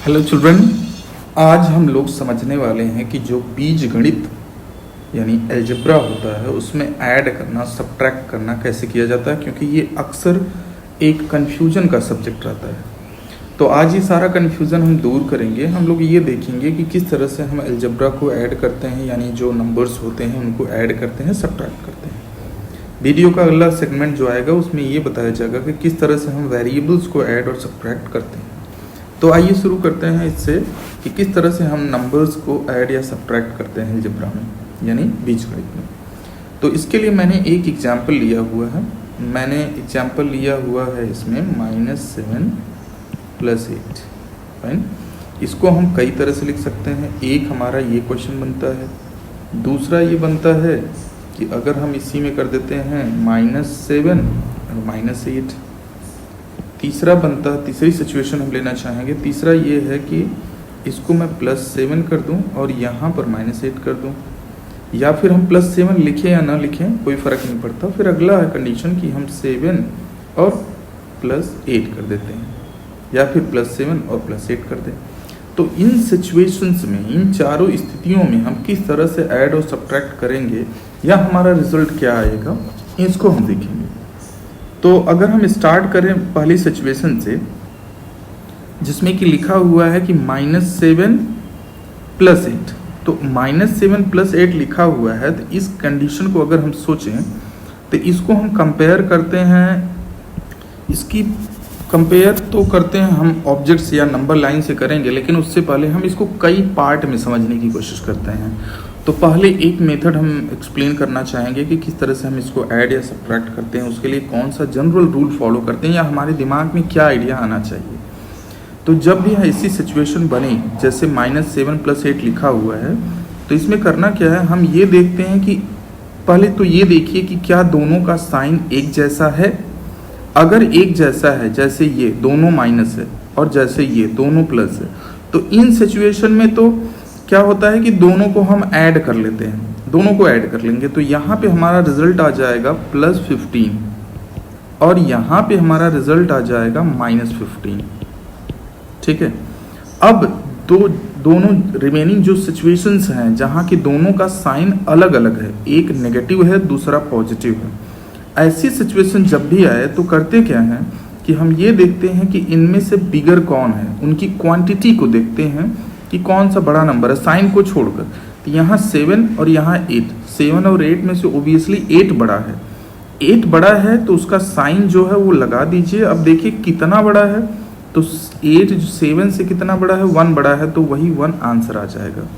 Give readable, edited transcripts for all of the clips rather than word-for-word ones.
Hello children, आज हम लोग समझने वाले हैं कि जो बीजगणित यानी अलजेब्रा होता है उसमें ऐड करना, सब्ट्रैक्ट करना कैसे किया जाता है, क्योंकि ये अक्सर एक कन्फ्यूजन का सब्जेक्ट रहता है। तो आज ये सारा कन्फ्यूज़न हम दूर करेंगे। हम लोग ये देखेंगे कि किस तरह से हम अलजेब्रा को ऐड करते हैं, यानी जो नंबर्स होते हैं उनको ऐड करते हैं, सब्ट्रैक्ट करते हैं। वीडियो का अगला सेगमेंट जो आएगा उसमें ये बताया जाएगा कि किस तरह से हम वेरिएबल्स को ऐड और सब्ट्रैक्ट करते हैं। तो आइए शुरू करते हैं इससे कि किस तरह से हम नंबर्स को ऐड या सब्ट्रैक्ट करते हैं अलजेब्रा में, यानी बीजगणित में। तो इसके लिए मैंने एक एग्जाम्पल लिया हुआ है। मैंने एग्जाम्पल लिया हुआ है इसमें -7 + 8। फाइन, इसको हम कई तरह से लिख सकते हैं। एक हमारा ये क्वेश्चन बनता है, दूसरा ये बनता है कि अगर हम इसी में कर देते हैं -7 और -8। तीसरा बनता, तीसरी सिचुएशन हम लेना चाहेंगे। तीसरा ये है कि इसको मैं +7 कर दूं और यहाँ पर -8 कर दूं, या फिर हम +7 लिखें या ना लिखें कोई फ़र्क नहीं पड़ता। फिर अगला है कंडीशन कि हम 7 और +8 कर देते हैं, या फिर +7 और +8 कर दें। तो इन सिचुएशंस में, इन चारों स्थितियों में हम किस तरह से ऐड और सब्ट्रैक्ट करेंगे या हमारा रिजल्ट क्या आएगा, इसको हम देखेंगे। तो अगर हम स्टार्ट करें पहली सिचुएशन से, जिसमें कि लिखा हुआ है कि -7 + 8। तो -7 + 8 लिखा हुआ है, तो इस कंडीशन को अगर हम सोचें तो इसको हम कंपेयर करते हैं। इसकी कंपेयर तो करते हैं हम ऑब्जेक्ट्स या नंबर लाइन से करेंगे, लेकिन उससे पहले हम इसको कई पार्ट में समझने की कोशिश करते हैं। तो पहले एक मेथड हम एक्सप्लेन करना चाहेंगे कि किस तरह से हम इसको ऐड या सब्ट्रैक्ट करते हैं, उसके लिए कौन सा जनरल रूल फॉलो करते हैं, या हमारे दिमाग में क्या आइडिया आना चाहिए। तो जब भी ऐसी सिचुएशन बने, जैसे -7 + 8 लिखा हुआ है, तो इसमें करना क्या है, हम ये देखते हैं कि पहले तो ये देखिए कि क्या दोनों का साइन एक जैसा है। अगर एक जैसा है, जैसे ये दोनों माइनस है और जैसे ये दोनों प्लस है, तो इन सिचुएशन में तो क्या होता है कि दोनों को हम ऐड कर लेते हैं, दोनों को ऐड कर लेंगे। तो यहाँ पे हमारा रिजल्ट आ जाएगा +15 और यहाँ पे हमारा रिजल्ट आ जाएगा -15। ठीक है। अब दोनों रिमेनिंग जो सिचुएशंस हैं जहाँ की दोनों का साइन अलग अलग है, एक नेगेटिव है दूसरा पॉजिटिव है, ऐसी सिचुएशन जब भी आए तो करते क्या हैं कि हम ये देखते हैं कि इनमें से बिगर कौन है, उनकी क्वांटिटी को देखते हैं कि कौन सा बड़ा नंबर है, साइन को छोड़कर। तो यहाँ 7 और यहाँ 8, 7 और 8 में से ओबियसली 8 बड़ा है। 8 बड़ा है तो उसका साइन जो है वो लगा दीजिए। अब देखिए कितना बड़ा है, तो 8 जो 7 से कितना बड़ा है, 1 बड़ा है, तो वही 1 आंसर आ जाएगा।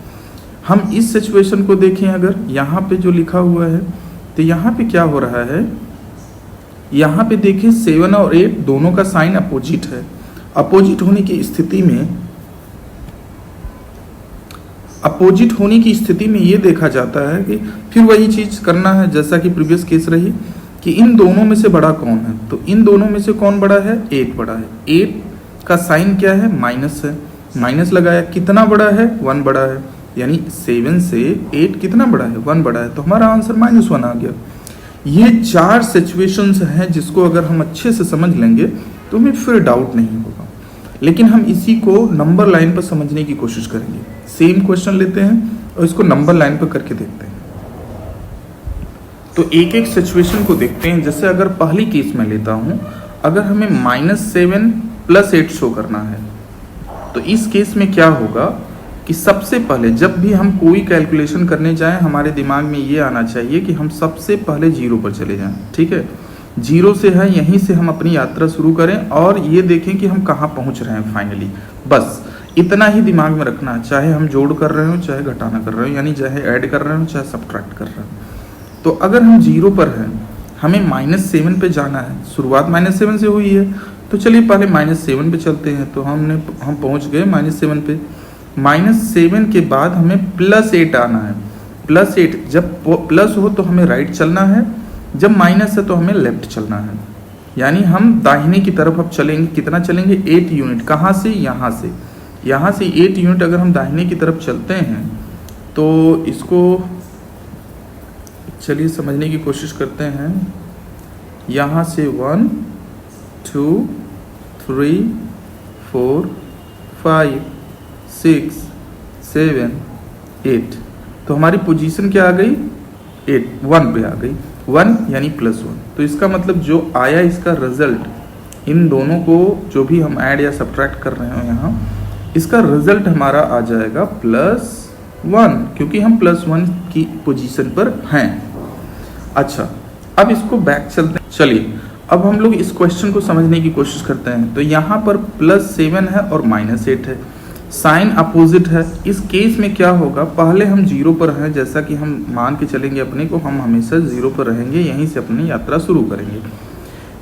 हम इस सिचुएशन को देखें, अगर यहाँ पे जो लिखा हुआ है, तो यहाँ पे क्या हो रहा है, यहाँ पे देखिए 7 और 8 दोनों का साइन अपोजिट है। अपोजिट होने की स्थिति में ये देखा जाता है कि फिर वही चीज़ करना है जैसा कि प्रीवियस केस रही कि इन दोनों में से बड़ा कौन है। तो इन दोनों में से कौन बड़ा है, 8 बड़ा है। 8 का साइन क्या है, माइनस है, माइनस लगाया, कितना बड़ा है, 1 बड़ा है, यानी 7 से 8 कितना बड़ा है, 1 बड़ा है, तो हमारा आंसर -1 आ गया। ये 4 सिचुएशंस हैं जिसको अगर हम अच्छे से समझ लेंगे तो हमें फिर डाउट नहीं होगा। लेकिन हम इसी को नंबर लाइन पर समझने की कोशिश करेंगे। सेम क्वेश्चन लेते हैं और इसको नंबर लाइन पर करके देखते हैं। तो एक एक सिचुएशन को देखते हैं। जैसे अगर पहली केस में लेता हूं, अगर हमें -7 + 8 शो करना है, तो इस केस में क्या होगा कि सबसे पहले जब भी हम कोई कैलकुलेशन करने जाएं, हमारे दिमाग में ये आना चाहिए कि हम सबसे पहले 0 पर चले जाएं। ठीक है, 0 से है, यहीं से हम अपनी यात्रा शुरू करें और ये देखें कि हम कहाँ पहुँच रहे हैं फाइनली। बस इतना ही दिमाग में रखना है, चाहे हम जोड़ कर रहे हो, चाहे घटाना कर रहे हो, यानी चाहे ऐड कर रहे हो, चाहे सब्ट्रैक्ट कर रहे हो। तो अगर हम 0 पर हैं, हमें -7 पे जाना है, शुरुआत -7 से हुई है, तो चलिए पहले -7 पे चलते हैं। तो हम पहुँच गए -7 पे। -7 के बाद हमें +8 आना है। +8 जब प्लस हो तो हमें राइट चलना है, जब माइनस है तो हमें लेफ्ट चलना है, यानी हम दाहिने की तरफ अब चलेंगे। कितना चलेंगे, 8 यूनिट। कहाँ से, यहाँ से 8 यूनिट अगर हम दाहिने की तरफ चलते हैं तो इसको चलिए समझने की कोशिश करते हैं। यहाँ से 1 2 3 4 5 6 7 8। तो हमारी पोजीशन क्या आ गई, 1 पे आ गई, 1 यानी +1। तो इसका मतलब जो आया इसका रिजल्ट, इन दोनों को जो भी हम ऐड या सब्ट्रैक्ट कर रहे हो यहाँ, इसका रिजल्ट हमारा आ जाएगा +1, क्योंकि हम +1 की पोजीशन पर हैं। अच्छा, अब इसको बैक चलते हैं। चलिए अब हम लोग इस क्वेश्चन को समझने की कोशिश करते हैं। तो यहाँ पर +7 है और -8 है, साइन अपोजिट है। इस केस में क्या होगा, पहले हम 0 पर हैं, जैसा कि हम मान के चलेंगे अपने को, हम हमेशा 0 पर रहेंगे, यहीं से अपनी यात्रा शुरू करेंगे।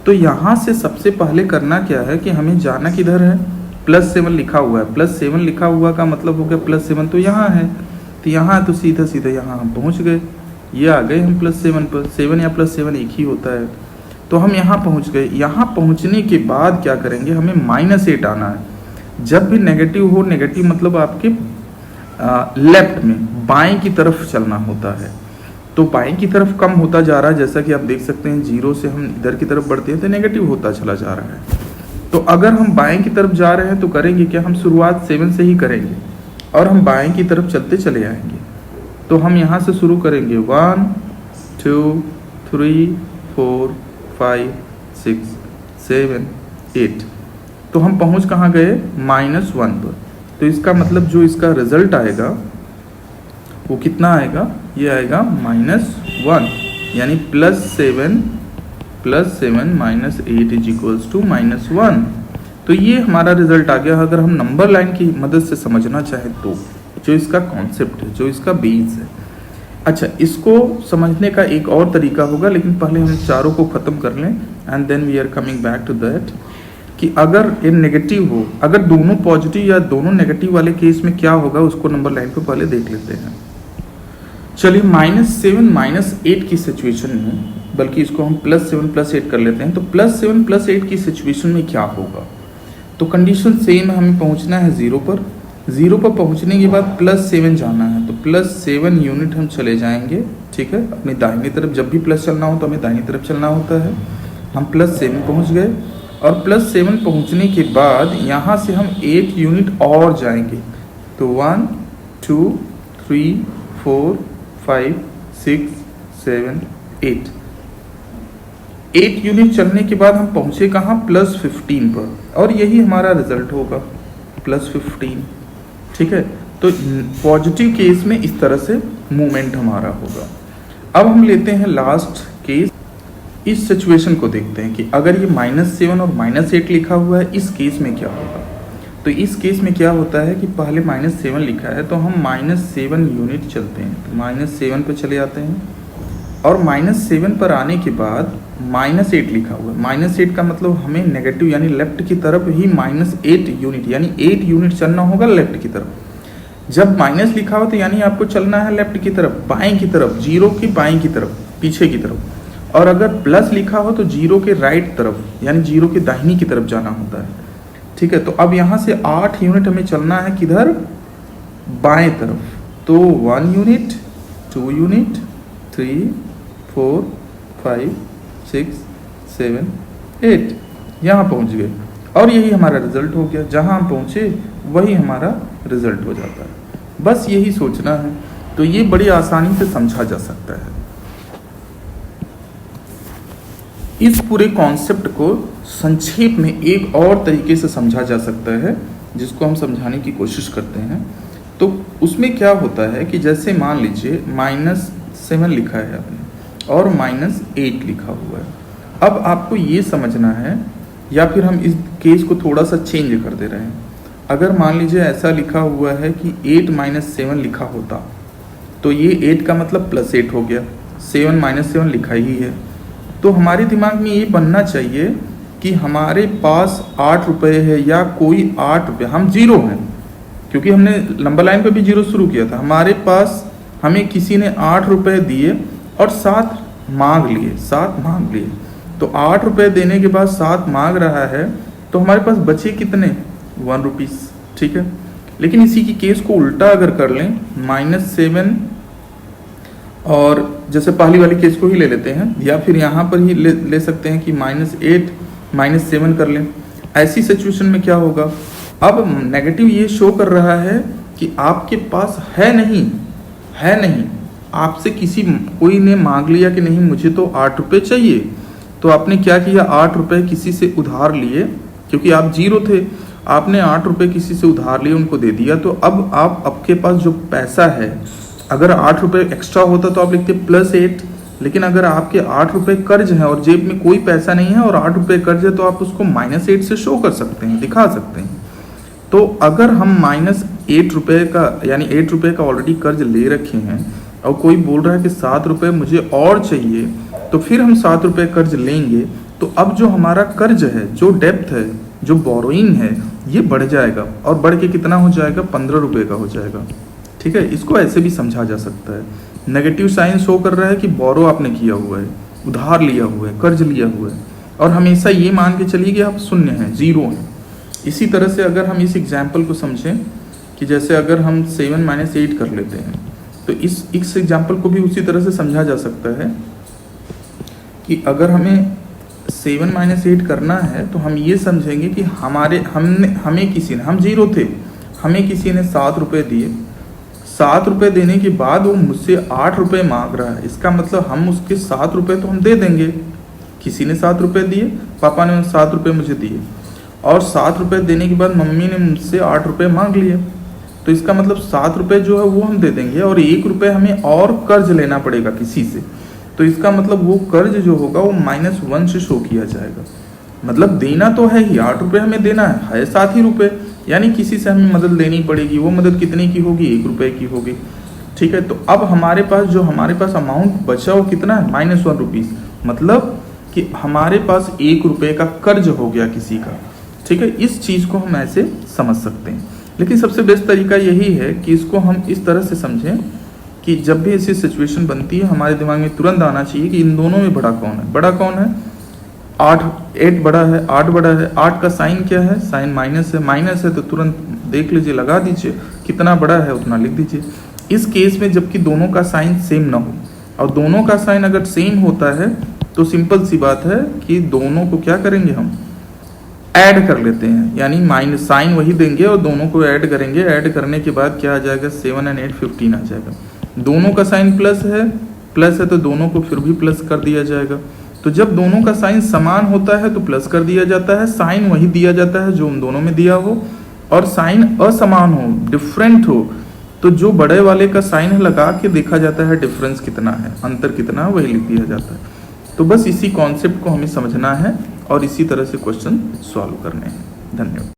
तो यहाँ से सबसे पहले करना क्या है कि हमें जाना किधर है, +7 लिखा हुआ है, +7 लिखा हुआ का मतलब हो गया +7 तो यहाँ है, तो यहाँ तो सीधा सीधा यहाँ हम पहुँच गए, ये आ गए हम +7 पर। 7 या +7 एक ही होता है। तो हम यहाँ पहुँच गए। यहाँ पहुँचने के बाद क्या करेंगे, हमें -8 आना है। जब भी नेगेटिव हो, नेगेटिव मतलब आपके लेफ्ट में बाएं की तरफ चलना होता है। तो बाएं की तरफ कम होता जा रहा है, जैसा कि आप देख सकते हैं 0 से हम इधर की तरफ बढ़ते हैं तो नेगेटिव होता चला जा रहा है। तो अगर हम बाएं की तरफ जा रहे हैं तो करेंगे क्या, हम शुरुआत 7 से ही करेंगे और हम बाएं की तरफ चलते चले आएंगे। तो हम यहाँ से शुरू करेंगे 1 2 3 4 5 6 7 8। तो हम पहुँच कहाँ गए, -1 पर। तो इसका मतलब जो इसका रिजल्ट आएगा वो कितना आएगा, ये आएगा -1, यानी +7 -8 -1। तो ये हमारा रिजल्ट आ गया। अगर हम नंबर लाइन की मदद से समझना चाहें तो जो इसका कॉन्सेप्ट है, जो इसका बेस है। अच्छा, इसको समझने का एक और तरीका होगा, लेकिन पहले हम चारों को ख़त्म कर लें and then we are coming back to that, कि अगर ये नेगेटिव हो, अगर दोनों पॉजिटिव या दोनों नेगेटिव वाले केस में क्या होगा उसको नंबर लाइन पे पहले देख लेते हैं। चलिए -7 -8 की सिचुएशन में, बल्कि इसको हम +7 +8 कर लेते हैं। तो +7 +8 की सिचुएशन में क्या होगा, तो कंडीशन सेम है, हमें पहुंचना है 0 पर। 0 पर पहुंचने के बाद +7 जाना है, तो +7 यूनिट हम चले जाएंगे, ठीक है, अपनी दाहिनी तरफ। जब भी प्लस चलना हो तो हमें दाहिनी तरफ चलना होता है। हम +7 पहुंच गए और +7 पहुंचने के बाद यहाँ से हम 8 यूनिट और जाएंगे। तो 1 2 3 4 5 6 7 8 8 यूनिट चलने के बाद हम पहुंचे कहाँ, +15 पर, और यही हमारा रिजल्ट होगा +15, ठीक है। तो पॉजिटिव केस में इस तरह से मूवमेंट हमारा होगा। अब हम लेते हैं लास्ट केस। इस सिचुएशन को देखते हैं कि अगर ये -7 और -8 लिखा हुआ है, इस केस में क्या होगा। तो इस केस में क्या होता है कि पहले -7 लिखा है तो हम -7 यूनिट चलते हैं, तो -7 पे चले जाते हैं, और -7 पर आने के बाद -8 लिखा हुआ है। -8 का मतलब हमें नेगेटिव यानी लेफ्ट की तरफ ही -8 यूनिट यानी 8 यूनिट चलना होगा लेफ्ट की तरफ। जब माइनस लिखा हो तो यानी आपको चलना है लेफ्ट की तरफ, बाएं की तरफ, 0 की बाएं की तरफ, पीछे की तरफ। और अगर प्लस लिखा हो तो 0 के राइट तरफ यानी 0 के दाहिनी की तरफ जाना होता है, ठीक है। तो अब यहाँ से 8 यूनिट हमें चलना है किधर, बाएं तरफ। तो 1 यूनिट, 2 यूनिट, 3 4 5 6 7 8, यहाँ पहुँच गए और यही हमारा रिजल्ट हो गया। जहाँ हम पहुँचे वही हमारा रिजल्ट हो जाता है। बस यही सोचना है, तो ये बड़ी आसानी से समझा जा सकता है। इस पूरे कॉन्सेप्ट को संक्षेप में एक और तरीके से समझा जा सकता है, जिसको हम समझाने की कोशिश करते हैं। तो उसमें क्या होता है कि जैसे मान लीजिए -7 लिखा है आपने और -8 लिखा हुआ है। अब आपको ये समझना है, या फिर हम इस केस को थोड़ा सा चेंज कर दे रहे हैं। अगर मान लीजिए ऐसा लिखा हुआ है कि 8 - 7 लिखा होता, तो ये 8 का मतलब +8 हो गया, 7 - 7 लिखा ही है। तो हमारे दिमाग में ये बनना चाहिए कि हमारे पास 8 रुपये है या कोई 8 रुपये, हम 0 हैं क्योंकि हमने नंबर लाइन पे भी 0 शुरू किया था। हमारे पास हमें किसी ने 8 रुपये दिए और 7 मांग लिए। तो 8 रुपये देने के बाद 7 मांग रहा है, तो हमारे पास बचे कितने, 1 रुपीज़, ठीक है। लेकिन इसी की केस को उल्टा अगर कर लें, -7 और जैसे पहली वाली केस को ही ले लेते हैं, या फिर यहाँ पर ही ले सकते हैं कि -8 - 7 कर लें। ऐसी सिचुएशन में क्या होगा अब नेगेटिव ये शो कर रहा है कि आपके पास है नहीं, आपसे कोई ने मांग लिया कि नहीं मुझे तो 8 रुपये चाहिए, तो आपने क्या किया, 8 रुपये किसी से उधार लिए, क्योंकि आप जीरो थे, आपने 8 रुपये किसी से उधार लिए, उनको दे दिया। तो अब आपके पास जो पैसा है, अगर 8 रुपये एक्स्ट्रा होता तो आप लिखते +8, लेकिन अगर आपके 8 रुपये कर्ज है और जेब में कोई पैसा नहीं है और 8 रुपये कर्ज है, तो आप उसको -8 से शो कर सकते हैं, दिखा सकते हैं। तो अगर हम -8 रुपये का यानी 8 रुपये का ऑलरेडी कर्ज ले रखे हैं और कोई बोल रहा है कि 7 रुपये मुझे और चाहिए, तो फिर हम 7 रुपये कर्ज लेंगे। तो अब जो हमारा कर्ज है, जो डेप्थ है, जो बोरोइंग है, ये बढ़ जाएगा और बढ़ के कितना हो जाएगा, 15 रुपये का हो जाएगा। ठीक है, इसको ऐसे भी समझा जा सकता है। नेगेटिव साइन शो कर रहा है कि बोरो आपने किया हुआ है, उधार लिया हुआ है, कर्ज लिया हुआ है, और हमेशा ये मान के चलिए कि आप शून्य हैं, जीरो हैं। इसी तरह से अगर हम इस एग्जाम्पल को समझें कि जैसे अगर हम 7 - 8 कर लेते हैं, तो इस एग्जाम्पल को भी उसी तरह से समझा जा सकता है कि अगर हमें 7 - 8 करना है तो हम ये समझेंगे कि हमें किसी ने, हम जीरो थे, हमें किसी ने 7 रुपये दिए। 7 रुपये देने के बाद वो मुझसे 8 रुपये मांग रहा है, इसका मतलब हम उसके 7 रुपये तो हम दे देंगे। किसी ने 7 रुपये दिए, पापा ने 7 रुपये मुझे दिए, और 7 रुपये देने के बाद मम्मी ने मुझसे 8 रुपये मांग लिए, तो इसका मतलब 7 रुपये जो है वो हम दे देंगे और 1 रुपये हमें और कर्ज लेना पड़ेगा किसी से। तो इसका मतलब वो कर्ज जो होगा वो -1 से शो किया जाएगा। मतलब देना तो है ही, 8 रुपये हमें देना है 7 ही रुपये, यानी किसी से हमें मदद लेनी पड़ेगी। वो मदद कितने की होगी, 1 रुपये की होगी। ठीक है, तो अब हमारे पास अमाउंट बचा वो कितना है, -1 रुपीज़, मतलब कि हमारे पास 1 रुपये का कर्ज हो गया किसी का। ठीक है, इस चीज़ को हम ऐसे समझ सकते हैं। लेकिन सबसे बेस्ट तरीका यही है कि इसको हम इस तरह से समझें कि जब भी ऐसी सिचुएशन बनती है, हमारे दिमाग में तुरंत आना चाहिए कि इन दोनों में बड़ा कौन है। बड़ा कौन है, 8 बड़ा है, 8 बड़ा है। 8 का साइन क्या है, साइन माइनस है, तो तुरंत देख लीजिए, लगा दीजिए, कितना बड़ा है उतना लिख दीजिए। इस केस में जबकि दोनों का साइन सेम ना हो, और दोनों का साइन अगर सेम होता है तो सिंपल सी बात है कि दोनों को क्या करेंगे, हम ऐड कर लेते हैं, यानी माइनस साइन वही देंगे और दोनों को ऐड करेंगे। ऐड करने के बाद क्या आ जाएगा, 7 और 8 15 आ जाएगा। दोनों का साइन प्लस है तो दोनों को फिर भी प्लस कर दिया जाएगा। तो जब दोनों का साइन समान होता है तो प्लस कर दिया जाता है, साइन वही दिया जाता है जो उन दोनों में दिया हो, और साइन असमान हो, डिफरेंट हो, तो जो बड़े वाले का साइन है लगा के देखा जाता है डिफरेंस कितना है, अंतर कितना है, वही लिख दिया जाता है। तो बस इसी कॉन्सेप्ट को हमें समझना है और इसी तरह से क्वेश्चन सॉल्व करने हैं। धन्यवाद।